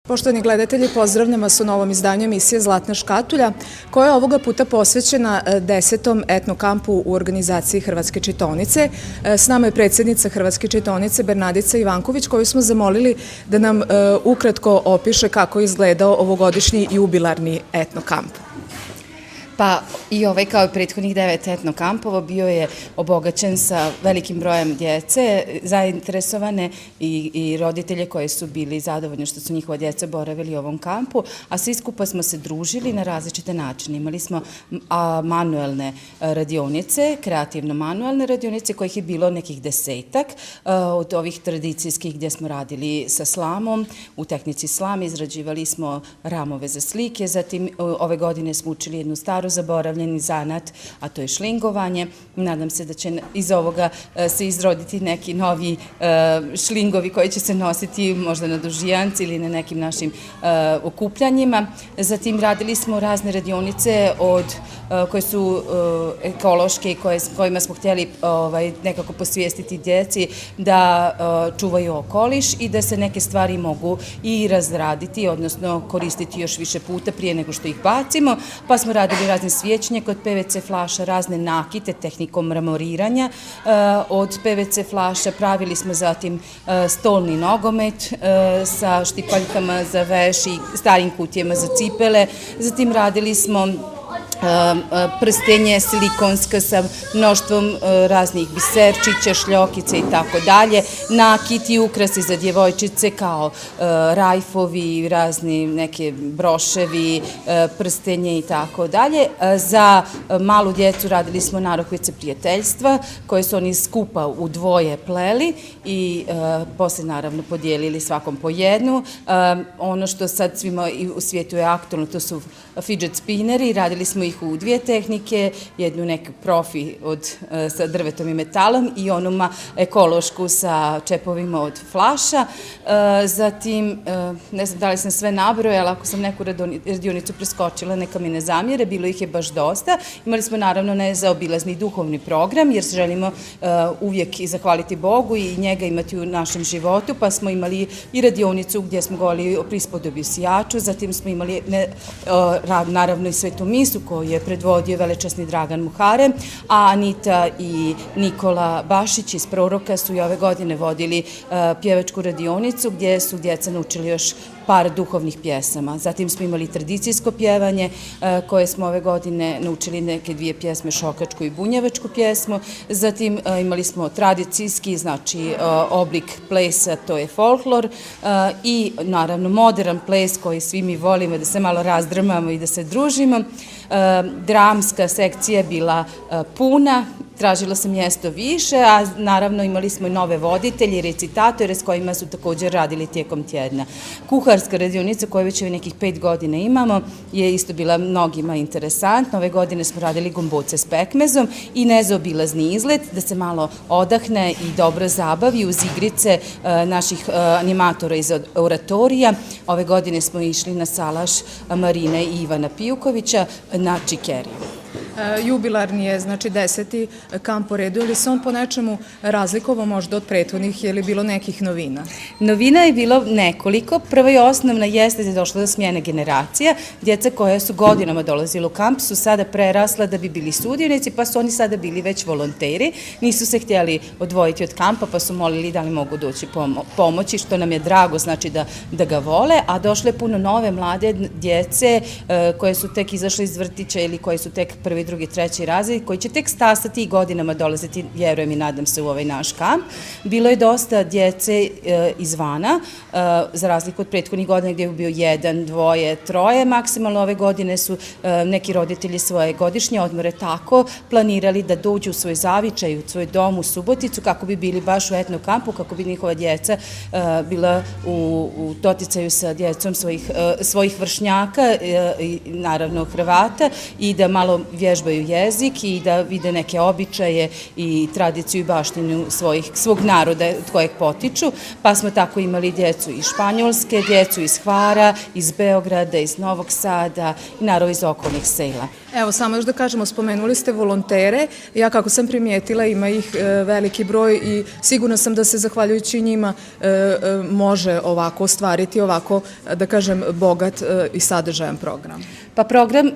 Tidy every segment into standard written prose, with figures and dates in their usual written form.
Poštovani gledatelji, pozdravljam vas u novom izdanju emisije Zlatna škatulja, koja je ovoga puta posvećena 10. etnokampu u organizaciji Hrvatske čitaonice. S nama je predsjednica Hrvatske čitaonice Bernardica Ivanković, koju smo zamolili da nam ukratko opiše kako je izgledao ovogodišnji jubilarni etnokamp. Pa i ovaj kao i prethodnih 9 etnokampova bio je obogaćen sa velikim brojem djece, zainteresovane i roditelje koji su bili zadovoljni što su njihova djeca boravili u ovom kampu, a svi skupa smo se družili na različite načine. Imali smo manuelne radionice, kreativno-manuelne radionice kojih je bilo nekih 10-ak, od ovih tradicijskih gdje smo radili sa slamom, u tehnici slame izrađivali smo ramove za slike, zatim ove godine smo učili jednu staru zaboravljeni zanat, a to je šlingovanje. Nadam se da će iz ovoga se izroditi neki novi šlingovi koji će se nositi možda na dužijanci ili na nekim našim okupljanjima. Zatim radili smo razne radionice koje su ekološke i kojima smo htjeli nekako posvijestiti djeci da čuvaju okoliš i da se neke stvari mogu i razraditi, odnosno koristiti još više puta prije nego što ih bacimo, pa smo radili razne svjećnje kod PVC flaša, razne nakite tehnikom mramoriranja od PVC flaša. Pravili smo zatim stolni nogomet sa štipaljkama za veš i starim kutijama za cipele. Zatim radili smo prstenje silikonska sa mnoštvom raznih biserčića, šljokice i tako dalje, nakit i ukrasi za djevojčice kao rajfovi, razni neke broševi, prstenje i tako dalje. Za malu djecu radili smo narukvice prijateljstva koje su oni skupa u dvoje pleli i posle naravno podijelili svakom po jednu. Ono što sad svima u svijetu je aktualno, to su fidget spinneri, radili smo ih u dvije tehnike, jednu neku profi sa drvetom i metalom i onuma ekološku sa čepovima od flaša. Zatim, ne znam da li sam sve nabrojala, ako sam neku radionicu preskočila, neka mi ne zamjere, bilo ih je baš dosta. Imali smo naravno nezaobilazni duhovni program, jer želimo uvijek i zahvaliti Bogu i njega imati u našem životu, pa smo imali i radionicu gdje smo govorili o prispodobi sijaču, zatim smo imali naravno i svetu misu koju je predvodio velečasni Dragan Muhare, a Anita i Nikola Bašić iz Proroka su i ove godine vodili pjevačku radionicu gdje su djeca naučili još par duhovnih pjesama. Zatim smo imali tradicijsko pjevanje koje smo ove godine naučili neke dvije pjesme, šokačku i bunjevačku pjesmu. Zatim imali smo tradicijski, znači oblik plesa, to je folklor, i naravno modern ples koji svi mi volimo da se malo razdrmamo i da se družimo. Dramska sekcija je bila puna, tražilo se mjesto više, a naravno imali smo i nove voditelje i recitatore s kojima su također radili tijekom tjedna. Kuharska radionica koju već nekih 5 godina imamo je isto bila mnogima interesantna. Ove godine smo radili gomboce s pekmezom i nezaobilazni izlet da se malo odahne i dobro zabavi uz igrice naših animatora iz oratorija. Ove godine smo išli na salaš Marine i Ivana Pijukovića na Čikeriju. Jubilarni je, znači 10. kamp po redu, ili se on po nečemu razlikovao možda od prethodnih, je li bilo nekih novina? Novina je bilo nekoliko. Prva i osnovna jeste da je došla do smjene generacija. Djeca koja su godinama dolazila u kamp su sada prerasla da bi bili sudionici, pa su oni sada bili već volonteri. Nisu se htjeli odvojiti od kampa, pa su molili da li mogu doći pomoći, što nam je drago, znači da ga vole, a došle puno nove mlade djece koje su tek izašle iz vrtića ili koje su tek prvi, drugi, treći razred, koji će tek stasati i godinama dolaziti, vjerujem i nadam se, u ovaj naš kamp. Bilo je dosta djece izvana, za razliku od prethodnih godina gdje je bio 1, 2, 3, maksimalno ove godine su neki roditelji svoje godišnje odmore tako planirali da dođu u svoj zavičaj, u svoj dom u Suboticu, kako bi bili baš u etnokampu, kako bi njihova djeca bila u doticaju sa djecom svojih vršnjaka i naravno Hrvata i da malo, vjerujem, vježbaju jezik i da vide neke običaje i tradiciju i baštinu svog naroda od kojeg potiču, pa smo tako imali djecu iz Španjolske, djecu iz Hvara, iz Beograda, iz Novog Sada i naravno iz okolnih sela. Evo, samo još da kažemo, spomenuli ste volontere. Ja, kako sam primijetila, ima ih veliki broj i sigurno sam da se zahvaljujući njima može ovako ostvariti, ovako, da kažem, bogat i sadržajan program. Pa program,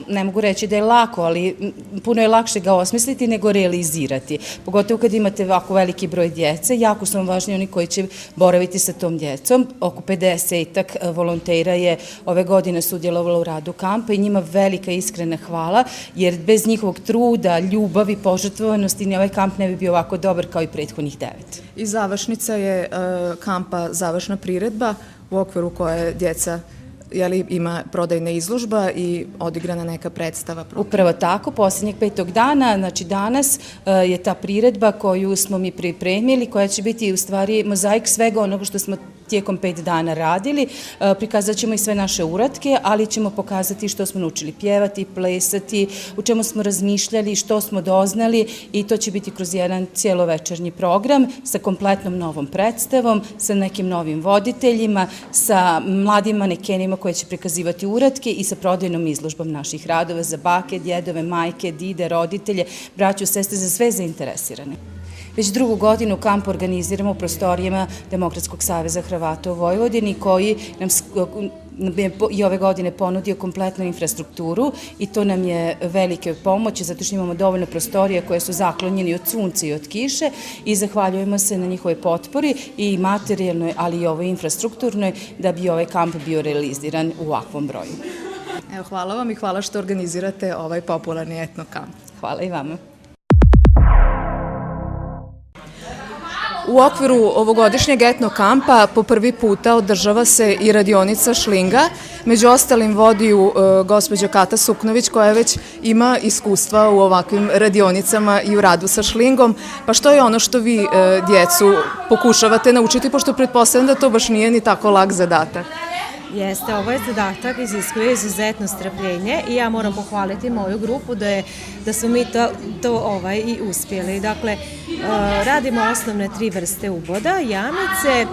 ne mogu reći da je lako, ali puno je lakše ga osmisliti nego realizirati. Pogotovo kad imate ovako veliki broj djece, jako su vam važni oni koji će boraviti sa tom djecom. Oko 50-ak volontera je ove godine sudjelovalo u radu kampa i njima velika iskrena hvala, jer bez njihovog truda, ljubavi, požrtvovanosti ni ovaj kamp ne bi bio ovako dobar kao i prethodnih 9. I završnica je kampa završna priredba u okviru koje djeca ima prodajna izložba i odigrana neka predstava. Upravo tako, posljednjeg 5. dana, znači danas je ta priredba koju smo mi pripremili, koja će biti u stvari mozaik svega onoga što smo tijekom 5 dana radili. Prikazat ćemo i sve naše uratke, ali ćemo pokazati što smo naučili pjevati, plesati, u čemu smo razmišljali, što smo doznali i to će biti kroz jedan cijelovečernji program sa kompletnom novom predstavom, sa nekim novim voditeljima, sa mladim manekenima koje će prikazivati uratke i sa prodajnom izložbom naših radova za bake, djedove, majke, dide, roditelje, braću, sestre, za sve zainteresirane. Već drugu godinu kamp organiziramo u prostorijama Demokratskog saveza Hrvata u Vojvodini, koji nam je i ove godine ponudio kompletnu infrastrukturu i to nam je velike pomoći zato što imamo dovoljno prostorije koje su zaklonjeni od sunca i od kiše i zahvaljujemo se na njihovoj potpori i materijalnoj, ali i ovoj infrastrukturnoj da bi ovaj kamp bio realiziran u ovakvom broju. Evo, hvala vam i hvala što organizirate ovaj popularni etno kamp. Hvala i vama. U okviru ovogodišnjeg etno kampa po prvi puta održava se i radionica šlinga. Među ostalim vodi ju gospođa Kata Suknović, koja već ima iskustva u ovakvim radionicama i u radu sa šlingom. Pa što je ono što vi djecu pokušavate naučiti, pošto pretpostavljam da to baš nije ni tako lak zadatak? Jeste, ovaj zadatak iziskuje izuzetno strpljenje i ja moram pohvaliti moju grupu da su mi to i uspjeli. Dakle, radimo osnovne 3 vrste uboda, jamice,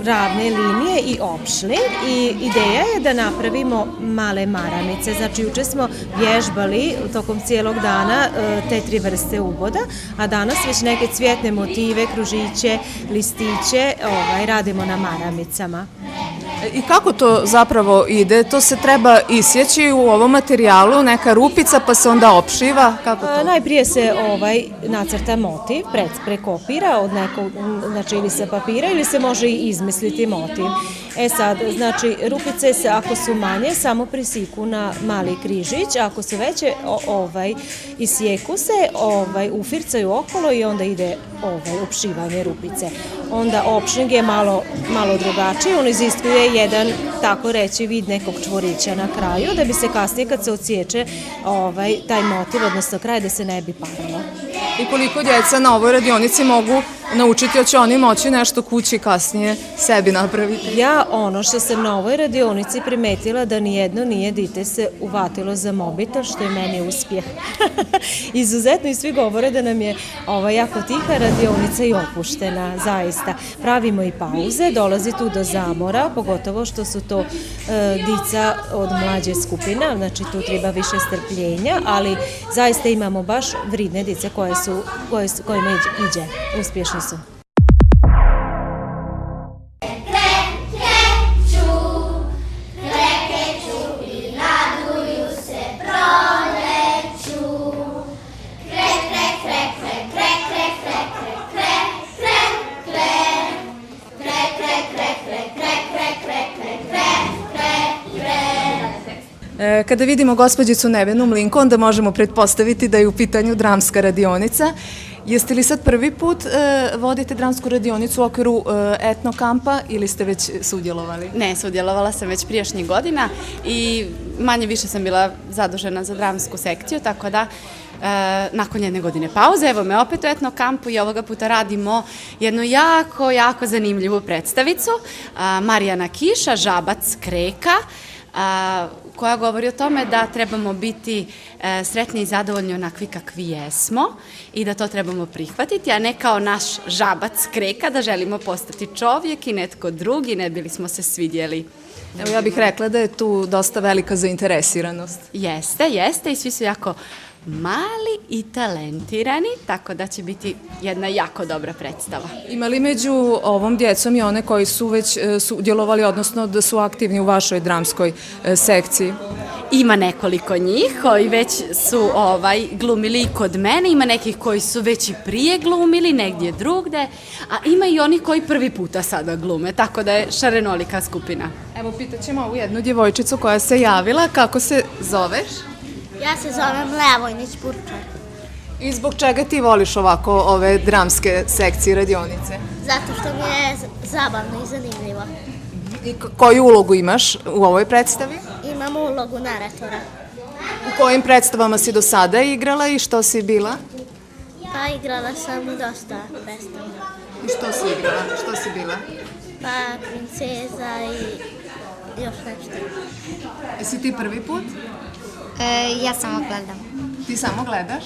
ravne linije i opšling i ideja je da napravimo male maramice. Znači, juče smo vježbali tokom cijelog dana te 3 vrste uboda, a danas već neke cvjetne motive, kružiće, listiće radimo na maramicama. I kako to zapravo ide? To se treba isjeći u ovom materijalu, neka rupica pa se onda opšiva? Kako to? Najprije se nacrta motiv, prekopira od nekog, znači ili sa papira ili se može i izmisliti motiv. Sad, znači, rupice se, ako su manje, samo prisiku na mali križić, ako su veće, isjeku se, ufircaju okolo i onda ide opšivanje rupice. Onda opšling je malo drugačiji, on iziskuje jedan, tako reći, vid nekog čvorića na kraju, da bi se kasnije kad se odsječe taj motiv, odnosno kraj, da se ne bi paralo. I koliko djeca na ovoj radionici mogu naučiti, hoće oni moći nešto kući kasnije sebi napraviti? Ja ono što sam na ovoj radionici primetila da nijedno nije dite se uvatilo za mobitel, što je meni uspjeh. Izuzetno i svi govore da nam je jako tiha radionica i opuštena, zaista. Pravimo i pauze, dolazi tu do zamora, pogotovo što su to dica od mlađe skupine, znači tu treba više strpljenja, ali zaista imamo baš vridne dice kojima iđe, uspješni su. Kada vidimo gospođicu Nevenu Mlinko, onda možemo pretpostaviti da je u pitanju dramska radionica. Jeste li sad prvi put vodite dramsku radionicu u okviru etno kampa ili ste već sudjelovali? Ne, sudjelovala sam već prijašnjih godina i manje više sam bila zadužena za dramsku sekciju, tako da nakon 1 godine pauze, evo me opet u etno kampu i ovoga puta radimo jednu jako zanimljivu predstavicu. Marijana Kiša, Žabac Kreka. koja govori o tome da trebamo biti sretni i zadovoljni onakvi kakvi jesmo i da to trebamo prihvatiti, a ne kao naš žabac kreka da želimo postati čovjek i netko drugi, ne bili smo se svidjeli. Evo, ja bih rekla da je tu dosta velika zainteresiranost. Jeste i svi su jako mali i talentirani, tako da će biti jedna jako dobra predstava. Ima li među ovom djecom i one koji su već sudjelovali, odnosno da su aktivni u vašoj dramskoj sekciji? Ima nekoliko njih koji već su glumili i kod mene, ima nekih koji su već i prije glumili negdje drugde, a ima i oni koji prvi puta sada glume, tako da je šarenolika skupina. Evo, pitat ćemo ovu jednu djevojčicu koja se javila. Kako se zoveš? Ja se zovem Lea Vojnić-Burčar, I zbog čega ti voliš ovako ove dramske sekcije, radionice? zato što mi je zabavno i zanimljivo. I koju ulogu imaš u ovoj predstavi? Imam ulogu naratora. U kojim predstavama si do sada igrala i što si bila? Pa igrala sam dosta predstava. I što si igrala? Što si bila? Pa princeza i još nešto. Jesi ti prvi put? Ja samo gledam. Ti samo gledaš?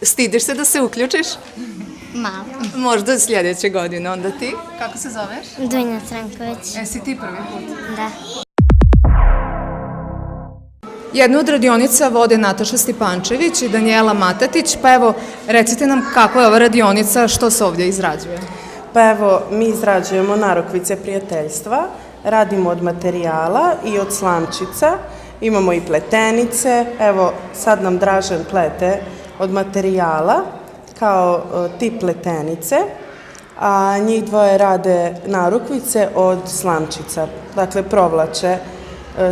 Stidiš se da se uključiš? Malo. Možda sljedeće godine, onda ti? Kako se zoveš? Dunja Tranković. Jesi ti prvi put? Da. Jednu od radionica vode Nataša Stipančević i Danijela Matatić, pa evo, recite nam kako je ova radionica, što se ovdje izrađuje? Pa evo, mi izrađujemo narukvice prijateljstva, radimo od materijala i od slamčica, imamo i pletenice, evo sad nam Dražen plete od materijala kao tip pletenice, a njih dvoje rade narukvice od slamčica, dakle provlače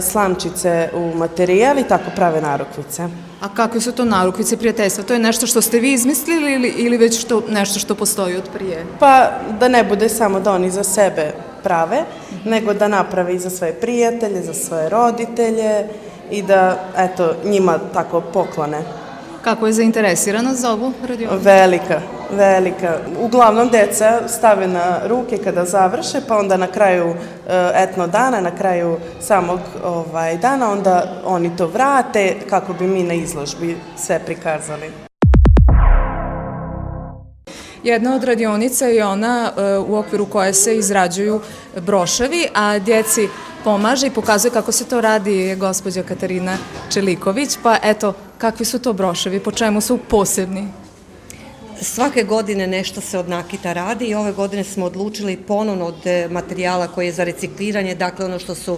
slamčice u materijal i tako prave narukvice. A kakve su to narukvice prijateljstva? To je nešto što ste vi izmislili ili već nešto što postoji od prije? Pa da ne bude samo da oni za sebe prave, nego da naprave i za svoje prijatelje, za svoje roditelje i da, eto, njima tako poklone. Kako je zainteresiranost za ovu radionicu? Velika, velika. Uglavnom deca stave na ruke kada završe, pa onda na kraju etno dana, na kraju samog dana, onda oni to vrate kako bi mi na izložbi sve prikazali. Jedna od radionica je ona u okviru koje se izrađuju broševi, a djeci pomaže i pokazuje kako se to radi gospođa Katarina Čeliković. Pa eto, kakvi su to broševi, po čemu su posebni? Svake godine nešto se od nakita radi i ove godine smo odlučili ponovno od materijala koji je za recikliranje, dakle ono što su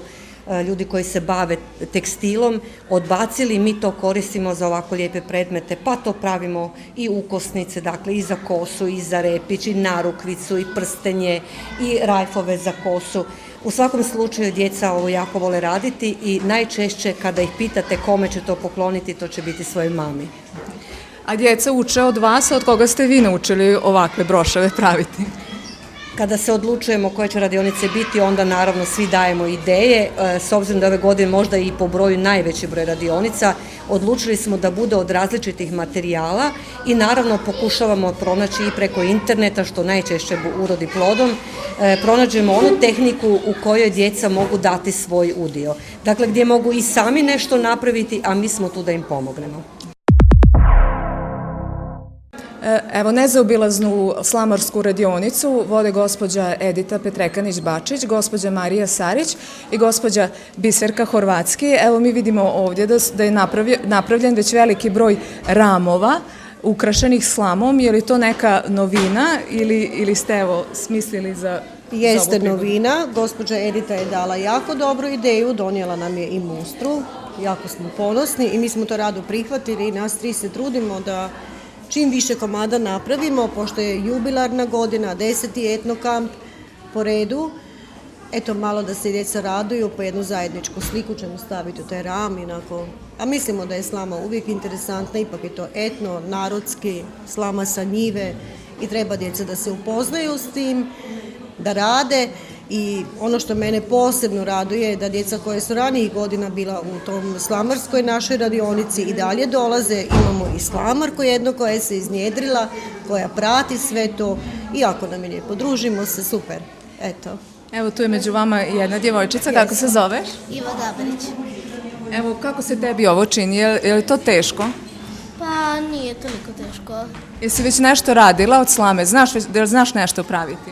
ljudi koji se bave tekstilom odbacili, mi to koristimo za ovako lijepe predmete, pa to pravimo i ukosnice, dakle i za kosu, i za repić, i narukvicu, i prstenje, i rajfove za kosu. U svakom slučaju djeca ovo jako vole raditi i najčešće kada ih pitate kome će to pokloniti, to će biti svojoj mami. A djeca uče od vas, od koga ste vi naučili ovakve broševe praviti? Kada se odlučujemo koje će radionice biti, onda naravno svi dajemo ideje. S obzirom da ove godine možda i po broju najveći broj radionica, odlučili smo da bude od različitih materijala i naravno pokušavamo pronaći i preko interneta, što najčešće urodi plodom, pronađemo onu tehniku u kojoj djeca mogu dati svoj udio. Dakle, gdje mogu i sami nešto napraviti, a mi smo tu da im pomognemo. Evo, nezaobilaznu slamarsku radionicu vode gospođa Edita Petrekanić-Bačić, gospođa Marija Sarić i gospođa Biserka Horvatski. Evo, mi vidimo ovdje da je napravljen već veliki broj ramova ukrašenih slamom. Je li to neka novina ili ste evo smislili za... Jeste novina, gospođa Edita je dala jako dobru ideju, donijela nam je i mustru, jako smo ponosni i mi smo to rado prihvatili i nas tri se trudimo da čim više komada napravimo, pošto je jubilarna godina, 10. etnokamp po redu, eto malo da se djeca raduju, po jednu zajedničku sliku ćemo staviti u taj ram, a mislimo da je slama uvijek interesantna, ipak je to etno, narodski, slama sa njive i treba djeca da se upoznaju s tim, da rade. I ono što mene posebno raduje je da djeca koje su ranijih godina bila u tom slamarskoj našoj radionici i dalje dolaze, imamo i slamarku jednu koja se iznjedrila, koja prati sve to i jako nam je lijepo, družimo se, super, eto. Evo, tu je među vama jedna djevojčica, kako se zoveš? Ivo Dabarić. Evo, kako se tebi ovo čini? Je li to teško? Pa nije toliko teško. Jesi već nešto radila od slame? Znaš nešto praviti?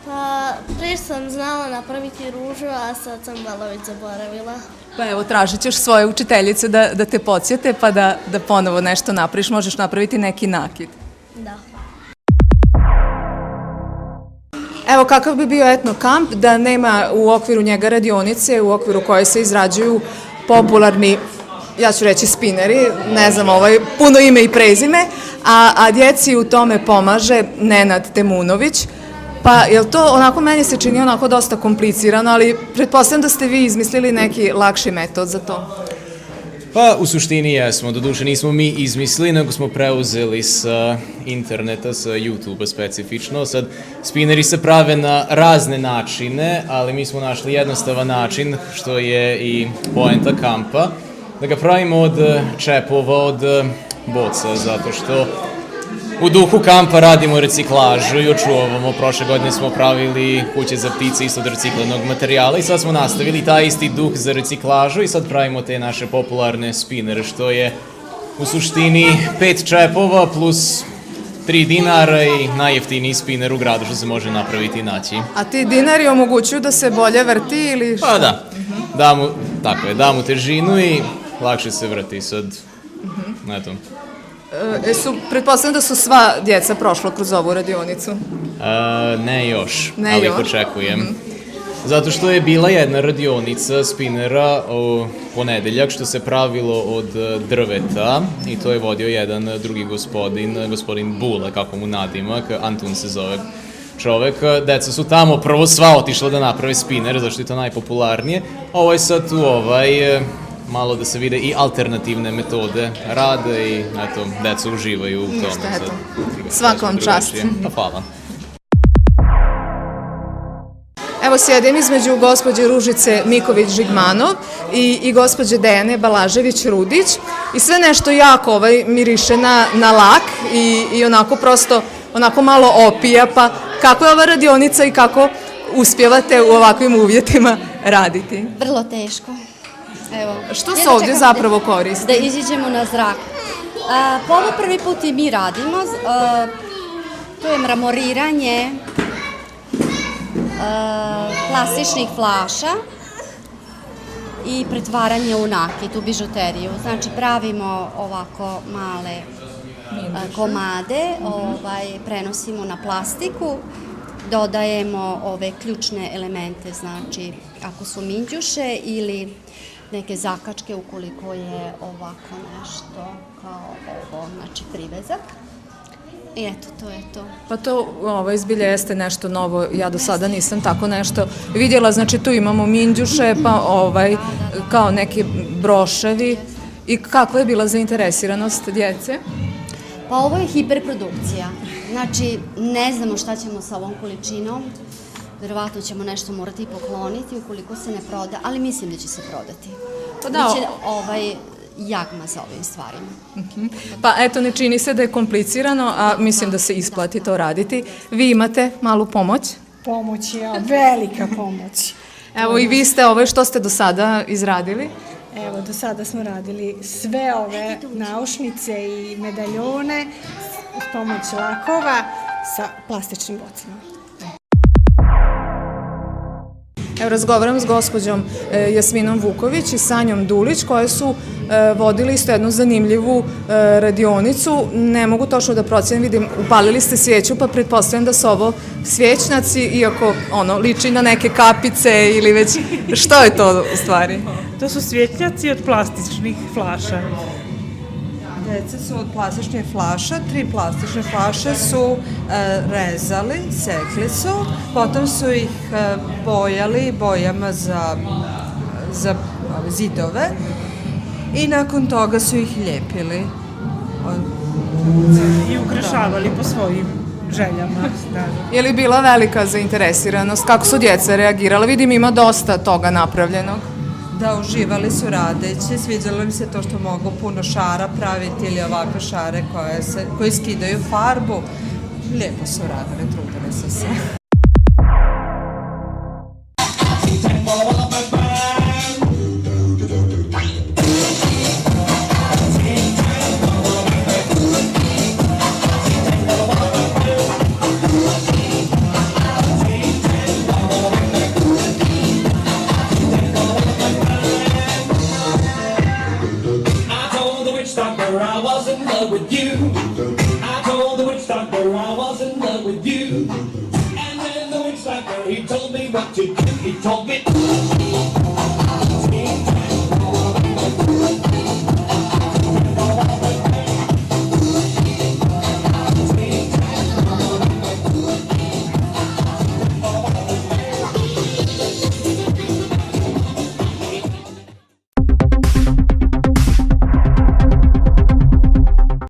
Pa prije sam znala napraviti ružu, a sad sam malo već zaboravila. Pa evo, tražit ćeš svoje učiteljice da te podsjete pa da ponovo nešto napraviš. Možeš napraviti neki nakit. Da. Evo, kakav bi bio etno kamp da nema u okviru njega radionice u okviru koje se izrađuju popularni, ja ću reći spineri, ne znam, puno ime i prezime, a djeci u tome pomaže Nenad Temunović. Pa, jel to onako, meni se čini onako dosta komplicirano, ali pretpostavljam da ste vi izmislili neki lakši metod za to. Pa, u suštini jesmo. Doduše nismo mi izmislili, nego smo preuzeli sa interneta, sa YouTube-a specifično. Sad, spineri se prave na razne načine, ali mi smo našli jednostavan način, što je i poenta kampa, da ga pravimo od čepova, od boca, zato što u duhu kampa radimo reciklažu i očuvamo. Prošle godine smo pravili kuće za ptice isto od reciklanog materijala i sad smo nastavili taj isti duh za reciklažu i sad pravimo te naše popularne spinere, što je u suštini 5 čepova plus 3 dinara i najjeftiniji spiner u gradu što se može napraviti i naći. A ti dinari omogućuju da se bolje vrti ili što? Pa da, da mu težinu i lakše se vrti sad, eto. Pretpostavljam da su sva djeca prošla kroz ovu radionicu. Ne još, ali ih očekujem. Zato što je bila jedna radionica spinera u ponedeljak što se pravilo od drveta i to je vodio jedan drugi gospodin Bule, kako mu nadimak, Antun se zove čovek. Deca su tamo prvo sva otišla da naprave spinere, zašto je to najpopularnije. Ovo je sad tu malo da se vide i alternativne metode rada i eto, deca uživaju u tome. Ništa, eto. Svaka vam čast. Pa hvala. Evo, sjedim između gospođe Ružice Miković-Žigmanov i gospođe Dejane Balažević-Rudić i sve nešto jako miriše na lak i onako prosto, onako malo opija, pa kako je ova radionica i kako uspjevate u ovakvim uvjetima raditi? Vrlo teško. Evo, što se ovdje zapravo koristi? Da iziđemo na zrak. Pa ovo prvi put i mi radimo. To je mramoriranje plastičnih flaša i pretvaranje u nakit, u bižuteriju. Znači pravimo ovako male komade, prenosimo na plastiku, dodajemo ove ključne elemente, znači ako su minđuše ili neke zakačke ukoliko je ovako nešto kao ovo, znači privezak. I eto, to je to. Pa to izbilje jeste nešto novo, ja do sada nisam tako nešto vidjela, znači tu imamo minđuše, pa kao neki broševi. I kakva je bila zainteresiranost djece? Pa ovo je hiperprodukcija, znači ne znamo šta ćemo sa ovom količinom, verovatno ćemo nešto morati pokloniti ukoliko se ne proda, ali mislim da će se prodati. Pa da, biće jagma sa ovim stvarima. Pa eto, ne čini se da je komplicirano, a mislim da se isplati to raditi. Vi imate malu pomoć? Pomoć, velika pomoć. Evo i vi ste što ste do sada izradili? Evo, do sada smo radili sve ove naušnice i medaljone s pomoć lakova sa plastičnim bocama. Evo, razgovaram s gospođom Jasminom Vuković i Sanjom Dulić, koje su vodili isto jednu zanimljivu radionicu. Ne mogu točno da procijenim, vidim, upalili ste svijeću, pa pretpostavljam da su ovo svjećnaci, iako liči na neke kapice ili već... Što je to u stvari? To su svjećnjaci od plastičnih flaša. Deca su od plastičnih flaša, 3 plastične flaše su rezali, sekli su, potom su ih bojali bojama za zidove i nakon toga su ih lijepili. I ukrašavali po svojim željama. Je li bila velika zainteresiranost? Kako su djeca reagirala? Vidim, ima dosta toga napravljenog. Da, uživali su radeći, sviđalo im se to što mogu puno šara praviti ili ovakve šare koje skidaju farbu. Lijepo su radili, trudili su se. doctor I was in love with you. I told the witch doctor I was in love with you. And then the witch doctor, he told me what to do. He told me